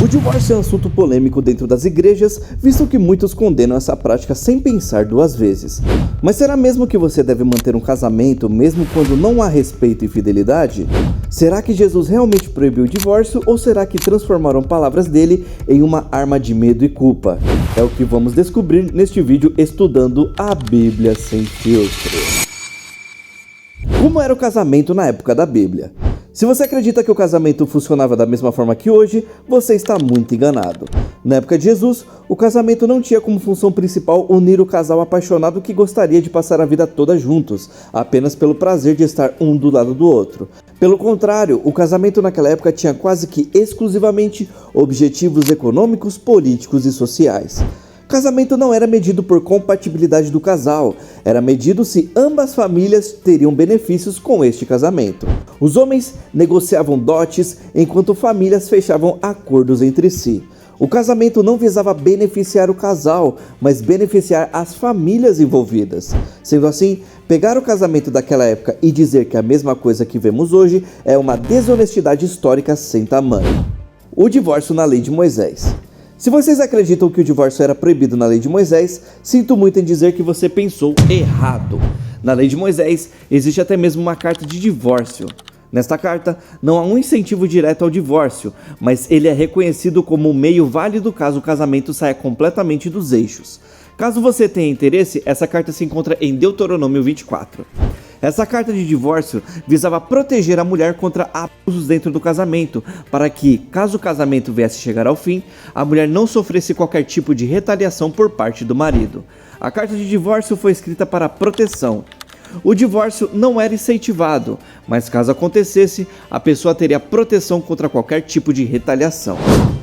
O divórcio é um assunto polêmico dentro das igrejas, visto que muitos condenam essa prática sem pensar duas vezes. Mas será mesmo que você deve manter um casamento mesmo quando não há respeito e fidelidade? Será que Jesus realmente proibiu o divórcio ou será que transformaram palavras dele em uma arma de medo e culpa? É o que vamos descobrir neste vídeo estudando a Bíblia sem filtro. Como era o casamento na época da Bíblia? Se você acredita que o casamento funcionava da mesma forma que hoje, você está muito enganado. Na época de Jesus, o casamento não tinha como função principal unir o casal apaixonado que gostaria de passar a vida toda juntos, apenas pelo prazer de estar um do lado do outro. Pelo contrário, o casamento naquela época tinha quase que exclusivamente objetivos econômicos, políticos e sociais. Casamento não era medido por compatibilidade do casal, era medido se ambas famílias teriam benefícios com este casamento. Os homens negociavam dotes, enquanto famílias fechavam acordos entre si. O casamento não visava beneficiar o casal, mas beneficiar as famílias envolvidas. Sendo assim, pegar o casamento daquela época e dizer que é a mesma coisa que vemos hoje é uma desonestidade histórica sem tamanho. O divórcio na lei de Moisés. Se vocês acreditam que o divórcio era proibido na lei de Moisés, sinto muito em dizer que você pensou errado. Na lei de Moisés, existe até mesmo uma carta de divórcio. Nesta carta, não há um incentivo direto ao divórcio, mas ele é reconhecido como um meio válido caso o casamento saia completamente dos eixos. Caso você tenha interesse, essa carta se encontra em Deuteronômio 24. Essa carta de divórcio visava proteger a mulher contra abusos dentro do casamento, para que, caso o casamento viesse chegar ao fim, a mulher não sofresse qualquer tipo de retaliação por parte do marido. A carta de divórcio foi escrita para proteção. O divórcio não era incentivado, mas caso acontecesse, a pessoa teria proteção contra qualquer tipo de retaliação.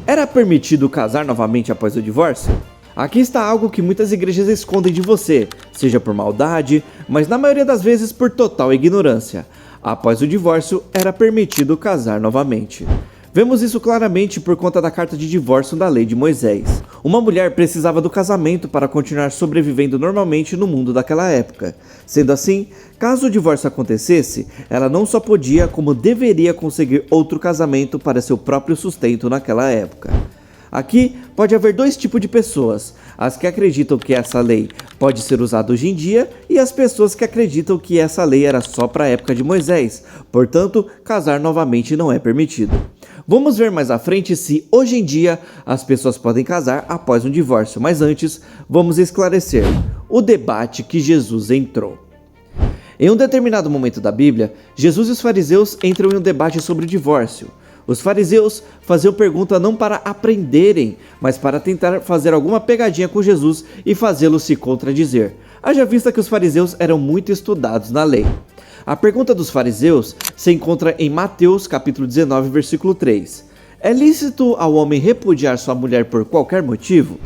Era permitido casar novamente após o divórcio? Aqui está algo que muitas igrejas escondem de você, seja por maldade, mas na maioria das vezes por total ignorância. Após o divórcio, era permitido casar novamente. Vemos isso claramente por conta da carta de divórcio da lei de Moisés. Uma mulher precisava do casamento para continuar sobrevivendo normalmente no mundo daquela época. Sendo assim, caso o divórcio acontecesse, ela não só podia, como deveria conseguir outro casamento para seu próprio sustento naquela época. Aqui pode haver dois tipos de pessoas, as que acreditam que essa lei pode ser usada hoje em dia e as pessoas que acreditam que essa lei era só para a época de Moisés, portanto, casar novamente não é permitido. Vamos ver mais à frente se hoje em dia as pessoas podem casar após um divórcio, mas antes vamos esclarecer o debate que Jesus entrou. Em um determinado momento da Bíblia, Jesus e os fariseus entram em um debate sobre o divórcio. Os fariseus faziam pergunta não para aprenderem, mas para tentar fazer alguma pegadinha com Jesus e fazê-lo se contradizer. Haja vista que os fariseus eram muito estudados na lei. A pergunta dos fariseus se encontra em Mateus capítulo 19, versículo 3. É lícito ao homem repudiar sua mulher por qualquer motivo?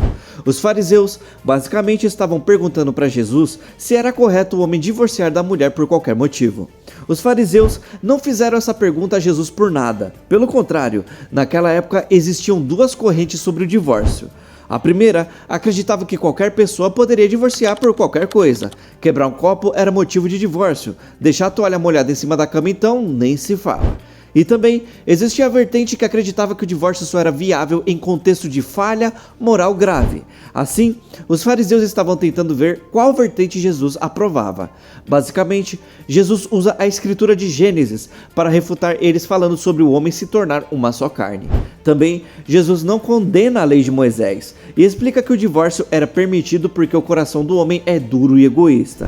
Os fariseus basicamente estavam perguntando para Jesus se era correto o homem divorciar da mulher por qualquer motivo. Os fariseus não fizeram essa pergunta a Jesus por nada. Pelo contrário, naquela época existiam duas correntes sobre o divórcio. A primeira acreditava que qualquer pessoa poderia divorciar por qualquer coisa. Quebrar um copo era motivo de divórcio. Deixar a toalha molhada em cima da cama então nem se fala. E também existia a vertente que acreditava que o divórcio só era viável em contexto de falha moral grave. Assim, os fariseus estavam tentando ver qual vertente Jesus aprovava. Basicamente, Jesus usa a escritura de Gênesis para refutar eles falando sobre o homem se tornar uma só carne. Também, Jesus não condena a lei de Moisés e explica que o divórcio era permitido porque o coração do homem é duro e egoísta.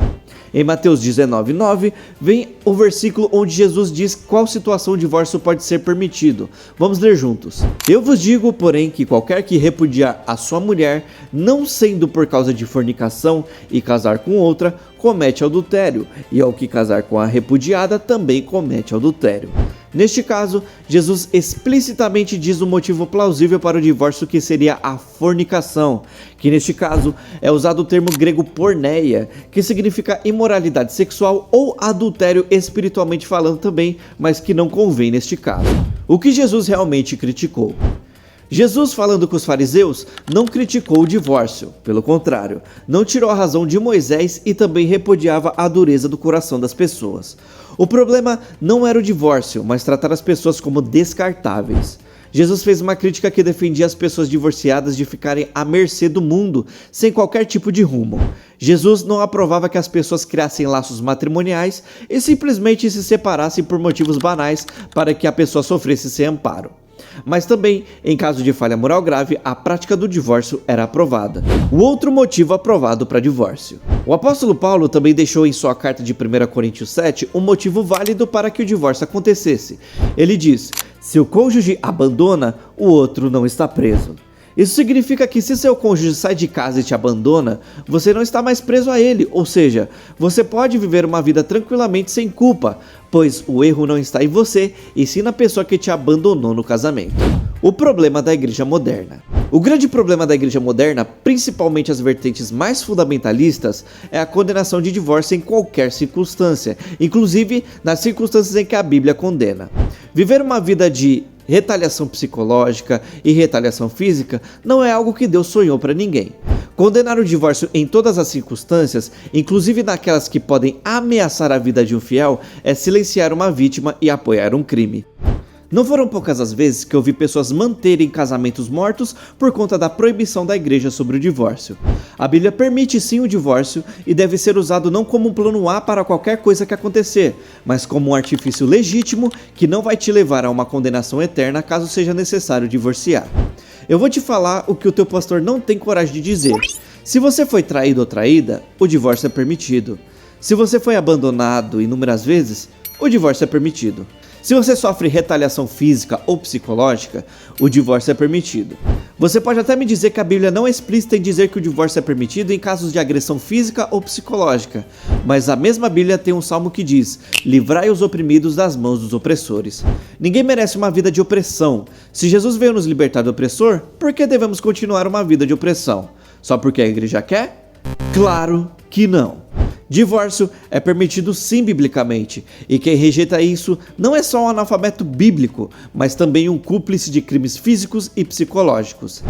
Em Mateus 19:9, vem o versículo onde Jesus diz qual situação o divórcio pode ser permitido. Vamos ler juntos. Eu vos digo, porém, que qualquer que repudiar a sua mulher, não sendo por causa de fornicação, e casar com outra, comete adultério, e ao que casar com a repudiada, também comete adultério. Neste caso, Jesus explicitamente diz o motivo plausível para o divórcio, que seria a fornicação, que neste caso é usado o termo grego porneia, que significa imoralidade sexual ou adultério espiritualmente falando também, mas que não convém neste caso. O que Jesus realmente criticou? Jesus, falando com os fariseus, não criticou o divórcio, pelo contrário, não tirou a razão de Moisés e também repudiava a dureza do coração das pessoas. O problema não era o divórcio, mas tratar as pessoas como descartáveis. Jesus fez uma crítica que defendia as pessoas divorciadas de ficarem à mercê do mundo, sem qualquer tipo de rumo. Jesus não aprovava que as pessoas criassem laços matrimoniais e simplesmente se separassem por motivos banais para que a pessoa sofresse sem amparo. Mas também, em caso de falha moral grave, a prática do divórcio era aprovada. O outro motivo aprovado para divórcio. O apóstolo Paulo também deixou em sua carta de 1 Coríntios 7 um motivo válido para que o divórcio acontecesse. Ele diz: se o cônjuge abandona, o outro não está preso. Isso significa que se seu cônjuge sai de casa e te abandona, você não está mais preso a ele, ou seja, você pode viver uma vida tranquilamente sem culpa, pois o erro não está em você, e sim na pessoa que te abandonou no casamento. O problema da igreja moderna. O grande problema da igreja moderna, principalmente as vertentes mais fundamentalistas, é a condenação de divórcio em qualquer circunstância, inclusive nas circunstâncias em que a Bíblia condena. Viver uma vida de retaliação psicológica e retaliação física não é algo que Deus sonhou para ninguém. Condenar o divórcio em todas as circunstâncias, inclusive naquelas que podem ameaçar a vida de um fiel, é silenciar uma vítima e apoiar um crime. Não foram poucas as vezes que eu vi pessoas manterem casamentos mortos por conta da proibição da igreja sobre o divórcio. A Bíblia permite sim o divórcio e deve ser usado não como um plano A para qualquer coisa que acontecer, mas como um artifício legítimo que não vai te levar a uma condenação eterna caso seja necessário divorciar. Eu vou te falar o que o teu pastor não tem coragem de dizer. Se você foi traído ou traída, o divórcio é permitido. Se você foi abandonado inúmeras vezes, o divórcio é permitido. Se você sofre retaliação física ou psicológica, o divórcio é permitido. Você pode até me dizer que a Bíblia não é explícita em dizer que o divórcio é permitido em casos de agressão física ou psicológica, mas a mesma Bíblia tem um salmo que diz: livrai os oprimidos das mãos dos opressores. Ninguém merece uma vida de opressão. Se Jesus veio nos libertar do opressor, por que devemos continuar uma vida de opressão? Só porque a igreja quer? Claro que não. Divórcio é permitido sim biblicamente, e quem rejeita isso não é só um analfabeto bíblico, mas também um cúmplice de crimes físicos e psicológicos.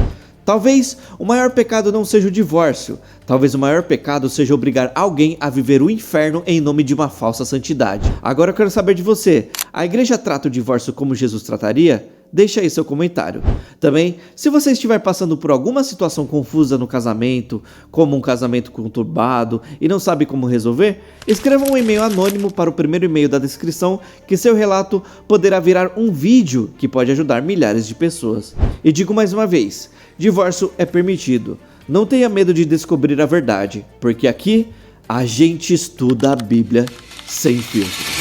Talvez o maior pecado não seja o divórcio, talvez o maior pecado seja obrigar alguém a viver o inferno em nome de uma falsa santidade. Agora eu quero saber de você, a igreja trata o divórcio como Jesus trataria? Deixa aí seu comentário. Também, se você estiver passando por alguma situação confusa no casamento, como um casamento conturbado e não sabe como resolver, escreva um e-mail anônimo para o primeiro e-mail da descrição que seu relato poderá virar um vídeo que pode ajudar milhares de pessoas. E digo mais uma vez, divórcio é permitido. Não tenha medo de descobrir a verdade, porque aqui a gente estuda a Bíblia sem filtro.